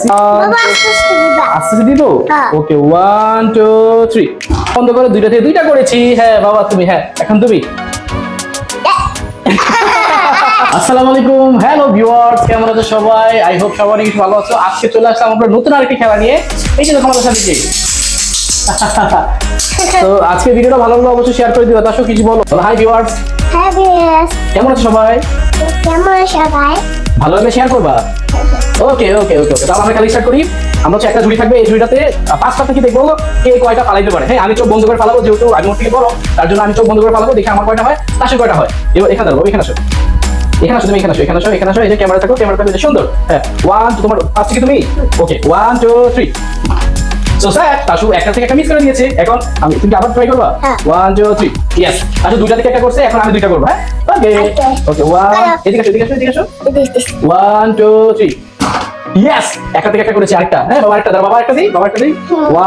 আসি আস্তে দিব। ওকে 1 2 3 বন্ধ করে দুইটা থেকে দুইটা করেছি। হ্যাঁ বাবা তুমি, হ্যাঁ এখন তুমি। আসসালামু আলাইকুম, হ্যালো ভিউয়ার্স, কেমন আছো সবাই? আই হোপ সবাই অনেক ভালো আছো। আজকে চলে আসলাম আমরা নতুন আরেকটি খেলা নিয়ে। এই যে দেখো আমাদের সাথে যে তো আজকে ভিডিওটা ভালো লাগলে অবশ্যই শেয়ার করে দিও। তাসো কিছু বলো। হাই ভিউয়ার্স, হ্যাঁ ভিউয়ার্স, কেমন আছো সবাই? কেমন সবাই? ভালো লাগলে শেয়ার করবা। ওকে ওকে ওকে ওকে, তাহলে আমরা খেলা স্টার্ট করি। আমরা হচ্ছে একটা ঝুড়ি থাকবে, এই ঝুড়িটাতে পাঁচটা থেকে দেখবো কে কয়টা পালাইতে পারে। হ্যাঁ, আমি চোখ বন্ধ করে পালাবো, যেহেতু আমি ওর থেকে বড়, তার জন্য আমি চোখ বন্ধ করে পালাবো, দেখে আমার কয়টা হয়, তাসের কয়টা হয়। এবার এখানে দাঁড়াবো, এখানে আসো, এখানে আসো তুমি, এখানে আসো, এখানে আসো, এখানে আসো। এই যে ক্যামেরা থাকো, ক্যামেরা থাকবে সুন্দর। হ্যাঁ 1 তোমার পাঁচ থেকে তুমি। ওকে 1 2 3। সো স্যার তাসু একটা থেকে একটা মিস করে দিয়েছে। এখন আমি, তুমি আবার ট্রাই করবা। 1 2 3। ইয়েস, তাসু দুইটা থেকে একটা করছে, এখন আমি দুইটা করব। হ্যাঁ ওকে ওকে 1 এদিকে আসো, এদিকে আসো, এদিকে আসো। 1 2 3। ইয়েস, একটা থেকে একটা করেছি। আরেকটা, হ্যাঁ বাবা একটা দাও, বাবা একটা দিই, বাবা একটা দিই।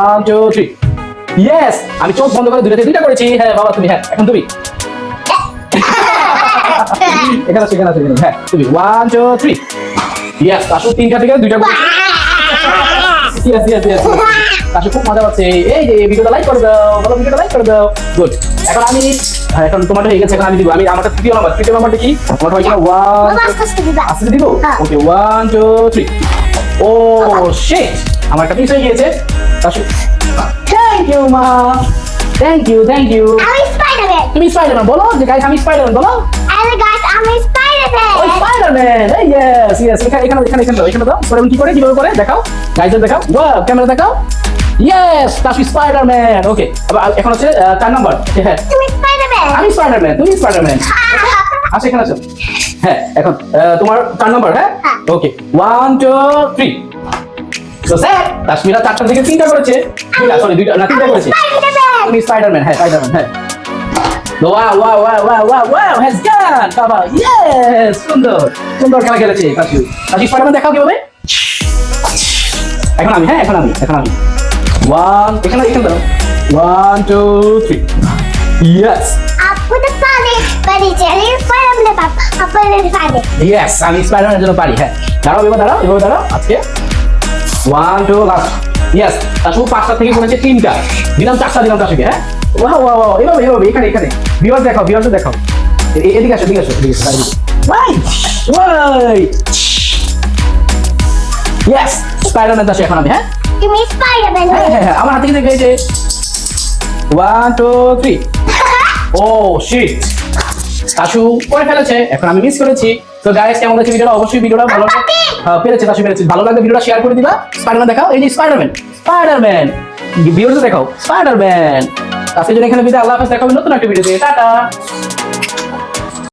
1 2 3। ইয়েস, আমি চোখ বন্ধ করে দুইটা থেকে দুইটা করেছি। হ্যাঁ বাবা তুমি, হ্যাঁ এখন তুমি। এখানে আসো, এখানে আসো, হ্যাঁ তুমি। 1 2 3। ইয়েস, তাসু তিনটা থেকে দুইটা করেছি। ইয়েস ইয়েস ইয়েস, তাসু খুব মজা পাচ্ছে। এই যে ভিডিওটা লাইক করে দাও, বলো ভিডিওটা লাইক করে দাও। গুড। এখন আমি, হ্যাঁ এখন তোমারটা হয়ে গেছে, এখন আমি দিব। আমি আমারটা তৃতীয় নাম্বারটা কি? আমার হয়েছে 1 আস্তে দিব। ওকে 1 2 3। ও শিট, আমার একটা মিস হয়ে গিয়েছে। তাসু থ্যাংক ইউ মা, থ্যাংক ইউ থ্যাংক ইউ। আমি স্পাইডারম্যান। তুমি স্পাইডারম্যান বলো, যে গাইস আমি স্পাইডারম্যান বলো। আরে গাইস, আমি স্পাইডারম্যান। ও স্পাইডারম্যান, এই ইয়েস ইয়েস। এখানে এখানে এখানে এখানে দাও, এখানে দাও। পরে কি করে, কিভাবে করে দেখাও, গাইসদের দেখাও। ওয়াও, ক্যামেরা দেখাও। Yes, Tasu Spiderman. ওকে, এখন হচ্ছে 4 নাম্বার। হ্যাঁ তুমি স্পাইডারম্যান। আমি স্পাইডারম্যান, তুমি স্পাইডারম্যান। আসো এখানে আসো। হ্যাঁ এখন তোমার 4 নাম্বার। হ্যাঁ ওকে 1 2 3। সো স্যার তাসমিরা 4টা থেকে 3টা করেছে। সরি 2টা না 3টা করেছে। তুমি স্পাইডারম্যান, হ্যাঁ স্পাইডারম্যান, হ্যাঁ। Wow wow wow wow wow wow, has gone বাবা। ইয়েস, সুন্দর সুন্দর খেলা খেলেছে তাসু। তাসু স্পাইডারম্যান দেখাও কিভাবে। এখন আমি, হ্যাঁ এখন আমি 1 এখানে এখানে দাও। 1 2 3। ইয়েস, আপু তো পারি জানি স্পাইডারম্যান বাবা, আপু পারে। ইয়েস, আমি স্পাইডারম্যানের জন্য পারি। হ্যাঁ দাঁড়াও, এবার দাঁড়াও, এবার দাঁড়াও। আজকে 1 2 লাস্ট। ইয়েস, তাসু 5টা থেকে করেছে 3টা, দিলাম 4টা দিলাম তাসুকে। হ্যাঁ ওয়াও ওয়াও ওয়াও, এভাবে এভাবে, এখানে এখানে। ভিউয়ার্স দেখাও, ভিউয়ার্স দেখাও। এদিকে আসো, এদিকে আসো, এদিকে আসো। ওয়াই ওয়াই। ইয়েস, স্পাইডারম্যান তাসু এখন আমি। হ্যাঁ তুমি স্পাইডারম্যান। হ্যাঁ হ্যাঁ, আমার হাতে থেকে গেছে। 1 2 3। ও শিট, তাসু করে ফেলেছে, এখন আমি মিস করেছি। তো গাইস, কেমন লাগছে ভিডিওটা? অবশ্যই ভিডিওটা ভালো লাগবে। হ্যাঁ পেরেছে, তাসু পেরেছে। ভালো লাগলে ভিডিওটা শেয়ার করে দিবা। স্পাইডারম্যান দেখাও, এই যে স্পাইডারম্যান, স্পাইডারম্যান। ভিউয়ার্স দেখাও স্পাইডারম্যান। তাসু যদি এখানে বিদায়, আল্লাহ হাফেজ, দেখা হবে নতুন একটা ভিডিওতে। টাটা।